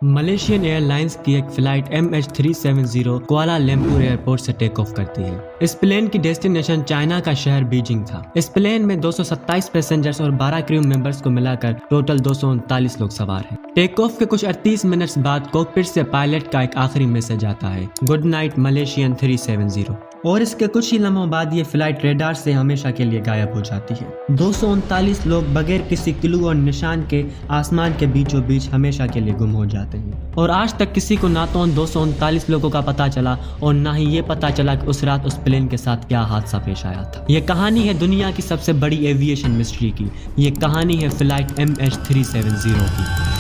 Malaysian airlines की एक flight MH370 Kuala Lumpur airport से टेक ऑफ करती है। इस प्लेन की डेस्टिनेशन चाइना का शहर बीजिंग था। इस प्लेन में 227 पैसेंजर्स और 12 क्रू मेंबर्स को मिलाकर टोटल 239 लोग सवार हैं। टेक ऑफ के कुछ 38 मिनट्स बाद कॉकपिट से पायलट का एक आखिरी मैसेज आता है, गुड नाइट मलेशियन 370। और इसके कुछ ही लम्हों बाद ये फ्लाइट रेडार से हमेशा के लिए गायब हो जाती है। 239 लोग बगैर किसी क्लू और निशान के आसमान के बीचों बीच हमेशा के लिए गुम हो जाते हैं। और आज तक किसी को ना तो उन 239 लोगों का पता चला और ना ही ये पता चला कि उस रात उस प्लेन के साथ क्या हादसा पेश आया था। ये कहानी है दुनिया की सबसे बड़ी एविएशन मिस्ट्री की। ये कहानी है फ्लाइट MH370 की।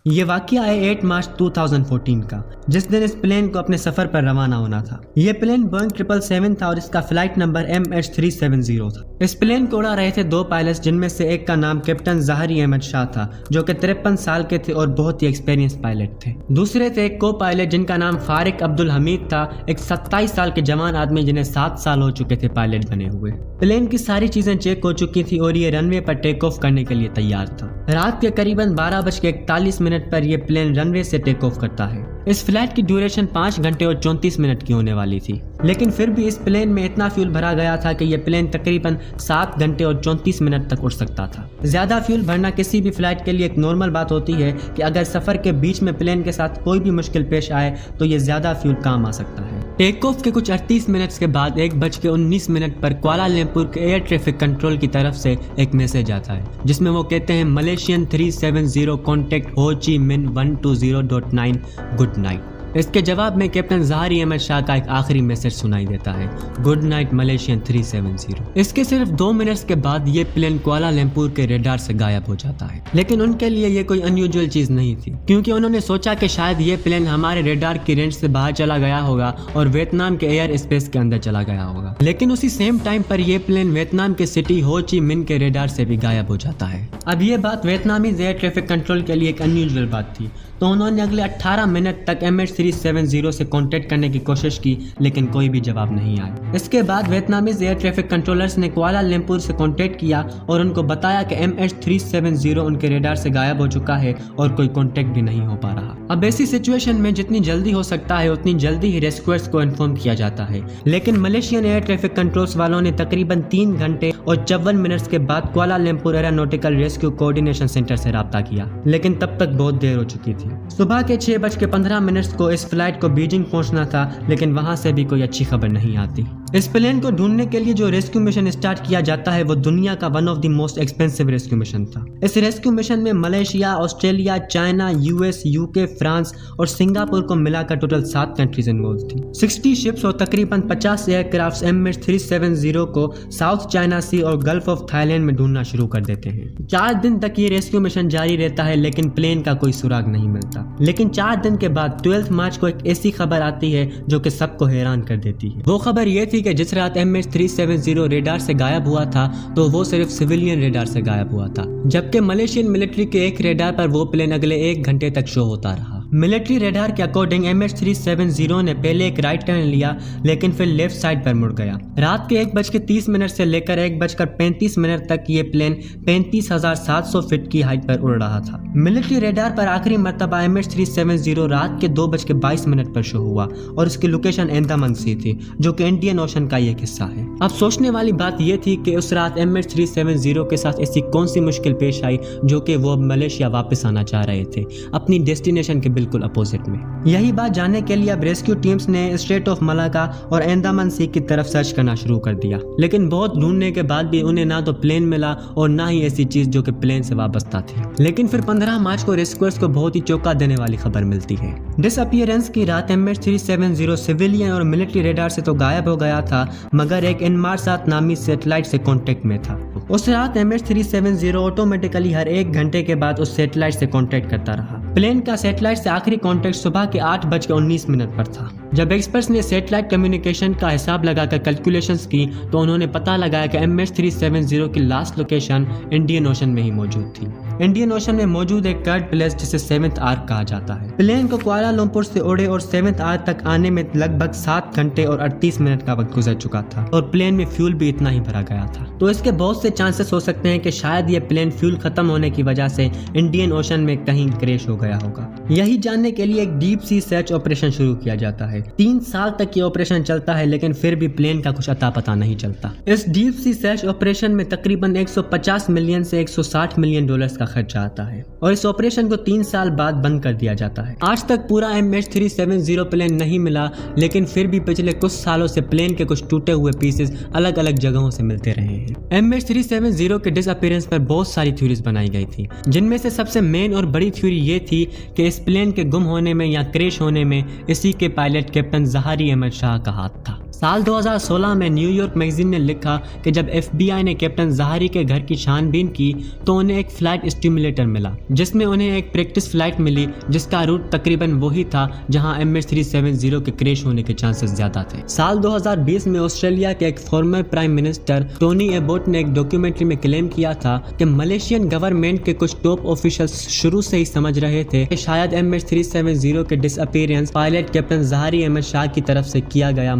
ये वाकया है 8 मार्च 2014 का, जिस दिन इस प्लेन को अपने सफर पर रवाना होना था। ये प्लेन बोइंग 777 था और इसका फ्लाइट नंबर MH370 था। इस प्लेन को उड़ा रहे थे दो पायलट्स, जिनमें से एक का नाम कैप्टन ज़ाहरी अहमद शाह था, जो कि 53 साल के थे और बहुत ही एक्सपीरियंस पायलट थे। दूसरे थे एक को पायलट जिनका नाम फारिक अब्दुल हमीद था, एक 27 साल के जवान आदमी जिन्हें 7 साल हो चुके थे पायलट बने हुए। प्लेन की सारी चीजें चेक हो चुकी थी और ये रनवे पर टेक ऑफ करने के लिए तैयार था। रात के करीबन 12:41 पर यह प्लेन रनवे से टेक ऑफ करता है। इस फ्लाइट की ड्यूरेशन 5 घंटे और 34 मिनट की होने वाली थी, लेकिन फिर भी इस प्लेन में इतना फ्यूल भरा गया था कि यह प्लेन तकरीबन 7 घंटे और 34 मिनट तक उड़ सकता था। ज्यादा फ्यूल भरना किसी भी फ्लाइट के लिए एक नॉर्मल बात होती है कि अगर सफर के बीच में प्लेन के साथ कोई भी मुश्किल पेश आए तो ये ज्यादा फ्यूल काम आ सकता है। टेक ऑफ के कुछ 38 मिनट्स के बाद 1:19 पर कुआलालंपुर के एयर ट्रैफिक कंट्रोल की तरफ से एक मैसेज आता है, जिसमें वो कहते हैं मलेशियन 370 कॉन्टेक्ट हो ची मिन 120.9 गुड नाइट। इसके जवाब में कैप्टन ज़ाहरी अहमद शाह का एक आखिरी मैसेज सुनाई देता है, गुड नाइट मलेशियन 370। इसके सिर्फ 2 मिनट्स के बाद ये प्लेन कुआलालंपुर के रेडार से गायब हो जाता है। लेकिन उनके लिए ये कोई अनयूजुअल चीज नहीं थी, क्योंकि उन्होंने सोचा कि शायद ये प्लेन हमारे रेडार की रेंज से बाहर चला गया होगा और वियतनाम के एयर स्पेस के अंदर चला गया होगा। लेकिन उसी सेम टाइम पर यह प्लेन वियतनाम के सिटी हो ची मिन के रेडार से भी गायब हो जाता है। अब ये बात वियतनामी एयर ट्रैफिक कंट्रोल के लिए एक अनयूजुअल बात थी, तो उन्होंने अगले 18 मिनट तक MH370 से कांटेक्ट करने की कोशिश की, लेकिन कोई भी जवाब नहीं आया। इसके बाद वियतनामी एयर ट्रैफिक कंट्रोलर्स ने कुआलालंपुर से कांटेक्ट किया और उनको बताया कि MH370 उनके रेडार से गायब हो चुका है और कोई कांटेक्ट भी नहीं हो पा रहा। अब ऐसी सिचुएशन में जितनी जल्दी हो सकता है उतनी जल्दी ही रेस्क्यूअर्स को इन्फॉर्म किया जाता है, लेकिन मलेशियन एयर ट्रैफिक कंट्रोल्स वालों ने तकरीबन 3 घंटे और 54 मिनट्स के बाद Kuala Lumpur aeronautical rescue coordination centre से राब्ता किया, लेकिन तब तक बहुत देर हो चुकी थी। सुबह के 6:15 को इस फ्लाइट को बीजिंग पहुंचना था, लेकिन वहां से भी कोई अच्छी खबर नहीं आती। इस प्लेन को ढूंढने के लिए जो रेस्क्यू मिशन स्टार्ट किया जाता है वो दुनिया का one of the most expensive rescue mission था। इस रेस्क्यू मिशन में Malaysia, Australia, China, US, UK, France और सिंगापुर को मिलाकर टोटल 7 कंट्रीज इन्वॉल्व थी। 60 शिप्स और तकरीबन 50 एयरक्राफ्ट MH370 को साउथ चाइना सी और गल्फ ऑफ थाईलैंड में ढूंढना शुरू कर देते हैं। 4 दिन तक ये रेस्क्यू मिशन जारी रहता है, लेकिन प्लेन का कोई सुराग नहीं मिलता। लेकिन 4 दिन के बाद 12 मार्च को एक ऐसी खबर आती है जो कि सबको हैरान कर देती है। वो खबर ये थी कि जिस रात MH370 रेडार से गायब हुआ था तो वो सिर्फ सिविलियन रेडार से गायब हुआ था, जबकि मलेशियन मिलिट्री के एक रेडार पर वो प्लेन अगले 1 घंटे तक शो होता रहा। मिलिट्री रेडार के अकॉर्डिंग MH370 ने पहले एक राइट टर्न लिया, लेकिन फिर लेफ्ट साइड पर मुड़ गया। रात के 1:30 से लेकर 1:35 तक ये प्लेन 35,700 फीट की हाइट पर उड़ रहा था। मिलिट्री रेडार पर आखिरी मर्तबा MH370 रात के 2:22 पर शो हुआ और इसकी लोकेशन अंडमान सी थी, जो कि इंडियन ओशन का एक हिस्सा है। अब सोचने वाली बात यह थी कि उस रात MH370 के साथ ऐसी कौन सी मुश्किल पेश आई जो कि वो मलेशिया वापस आना चाह रहे थे, अपनी डेस्टिनेशन के बिल्कुल अपोजिट में। यही बात जानने के लिए अब रेस्क्यू टीम्स ने स्ट्रेट ऑफ मलाका और अंडमान सी की तरफ सर्च करना शुरू कर दिया, लेकिन बहुत ढूंढने के बाद भी उन्हें ना तो प्लेन मिला और ना ही ऐसी चीज जो कि प्लेन से वाबस्ता थी। लेकिन फिर 15 मार्च को रेस्क्यूअर्स को बहुत ही चौंका देने वाली खबर मिलती है। डिसअपीयरेंस की रात MH370 सिविलियन और मिलिट्री रेडार से तो गायब हो गया था, मगर एक इनमारसात नामी सैटेलाइट से कांटेक्ट में था। उस रात MH370 ऑटोमेटिकली हर 1 घंटे के बाद उस सैटेलाइट से कांटेक्ट करता रहा। प्लेन का सैटेलाइट से आखिरी कांटेक्ट सुबह के 8:19 पर था। जब एक्सपर्ट्स ने सैटेलाइट कम्युनिकेशन का हिसाब लगाकर कैलकुलेशंस की तो उन्होंने पता लगाया कि MH370 की लास्ट लोकेशन इंडियन ओशन में ही मौजूद थी। इंडियन ओशन में मौजूद एक कर्ड प्लेस जिसे 7th आर्क कहा जाता है। प्लेन को कुआलालंपुर से उड़े और 7th आर्क तक आने में लगभग 7 घंटे और 38 मिनट का वक्त गुजर चुका था और प्लेन में फ्यूल भी इतना ही भरा गया था। तो इसके बहुत से चांसेस हो सकते हैं कि शायद ये प्लेन फ्यूल खत्म होने की वजह से इंडियन ओशन में कहीं क्रैश हो गया होगा। यही जानने के लिए एक डीप सी सर्च ऑपरेशन शुरू किया जाता है। 3 साल तक ये ऑपरेशन चलता है लेकिन फिर भी प्लेन का कुछ अता पता नहीं चलता। इस डीप सी सर्च ऑपरेशन में तकरीबन 150 मिलियन से 160 मिलियन डॉलर्स का खर्चा आता है और इस ऑपरेशन को 3 साल बाद बंद कर दिया जाता है। आज तक पूरा MH370 प्लेन नहीं मिला लेकिन फिर भी पिछले कुछ सालों से प्लेन के कुछ टूटे हुए पीसेस अलग अलग जगहों से मिलते रहे हैं। MH370 के डिसअपीयरेंस पर बहुत सारी थ्योरीज बनाई गई थी, जिनमें से सबसे मेन और बड़ी थ्योरी ये थी कि इस प्लेन के गुम होने में या क्रैश होने में इसी के pilot captain Zaharie Ahmad Shah का हाथ था। साल 2016 में न्यूयॉर्क मैगजीन ने लिखा कि जब FBI ने कैप्टन ज़हारी के घर की छानबीन की तो उन्हें एक फ्लाइट स्टिमुलेटर मिला जिसमें उन्हें एक प्रैक्टिस फ्लाइट मिली जिसका रूट तकरीबन वही था जहां MH370 के क्रैश होने के चांसेस ज्यादा थे। साल 2020 में ऑस्ट्रेलिया के एक former prime minister Tony Abbott ने एक डॉक्यूमेंट्री में क्लेम किया था कि मलेशियन गवर्नमेंट के कुछ टॉप ऑफिशियल्स शुरू से ही समझ रहे थे कि शायद MH370 के disappearance pilot captain Zaharie Ahmad Shah की तरफ से किया गया,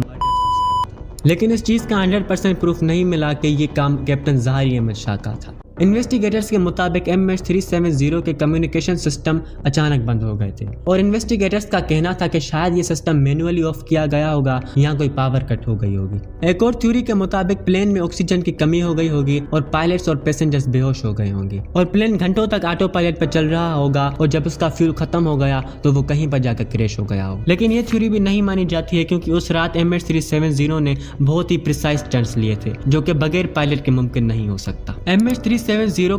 लेकिन इस चीज़ का 100% प्रूफ नहीं मिला कि ये काम कैप्टन ज़हारी अहमद शाह का था। इन्वेस्टिगेटर्स के मुताबिक MH370 के कम्युनिकेशन सिस्टम अचानक बंद हो गए थे और इन्वेस्टिगेटर्स का कहना था कि शायद ये सिस्टम मैन्युअली ऑफ किया गया होगा या कोई पावर कट हो गई होगी। एक और थ्योरी के मुताबिक प्लेन में ऑक्सीजन की कमी हो गई होगी और पायलट्स और पैसेंजर्स बेहोश हो गए होंगे और प्लेन घंटों तक ऑटो पायलट पर चल रहा होगा और जब उसका फ्यूल खत्म हो गया तो वो कहीं पर जाकर क्रैश हो गया हो। लेकिन ये थ्योरी भी नहीं मानी जाती है क्योंकि उस रात MH370 ने बहुत ही प्रिसाइज टर्न्स लिए थे जो कि बगैर पायलट के मुमकिन नहीं हो सकता। MH370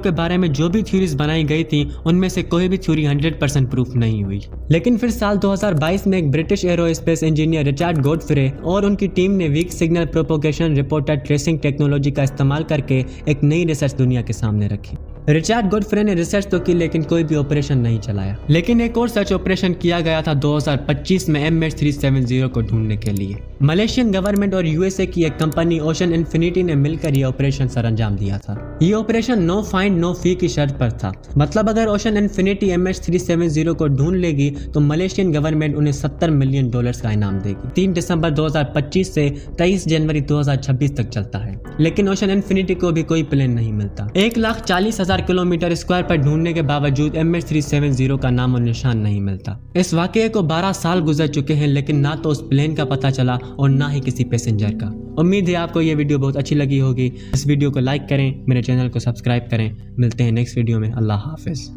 के बारे में जो भी थ्योरीज बनाई गई थी उनमें से कोई भी थ्योरी 100% प्रूफ नहीं हुई। लेकिन फिर साल 2022 में एक British aerospace engineer Richard Godfrey और उनकी टीम ने weak signal propagation reporter tracing technology का इस्तेमाल करके एक नई रिसर्च दुनिया के सामने रखी। रिचर्ड गॉडफ्रे ने रिसर्च तो की लेकिन कोई भी ऑपरेशन नहीं चलाया। लेकिन एक और सर्च ऑपरेशन किया गया था 2025 में MH370 को ढूंढने के लिए। मलेशियन गवर्नमेंट और USA की एक कंपनी ओशन इन्फिनिटी ने मिलकर यह ऑपरेशन सर अंजाम दिया था। ये operation no find no fee की शर्त पर था, मतलब अगर ओशन इन्फिनिटी MH370 को ढूंढ लेगी तो मलेशियन गवर्नमेंट उन्हें $70 मिलियन का इनाम देगी। 3 दिसंबर 2025 से 23 जनवरी 2026 तक चलता है, लेकिन ओशन इन्फिनिटी को भी कोई प्लेन नहीं मिलता। 1,40,000 किलोमीटर स्क्वायर पर ढूंढने के बावजूद MH370 का नाम और निशान नहीं मिलता। इस वाकये को 12 साल गुजर चुके हैं लेकिन ना तो उस प्लेन का पता चला और ना ही किसी पैसेंजर का। उम्मीद है आपको ये वीडियो बहुत अच्छी लगी होगी। इस वीडियो को लाइक करें, मेरे चैनल को सब्सक्राइब करें। मिलते हैं नेक्स्ट वीडियो में। अल्लाह हाफिज।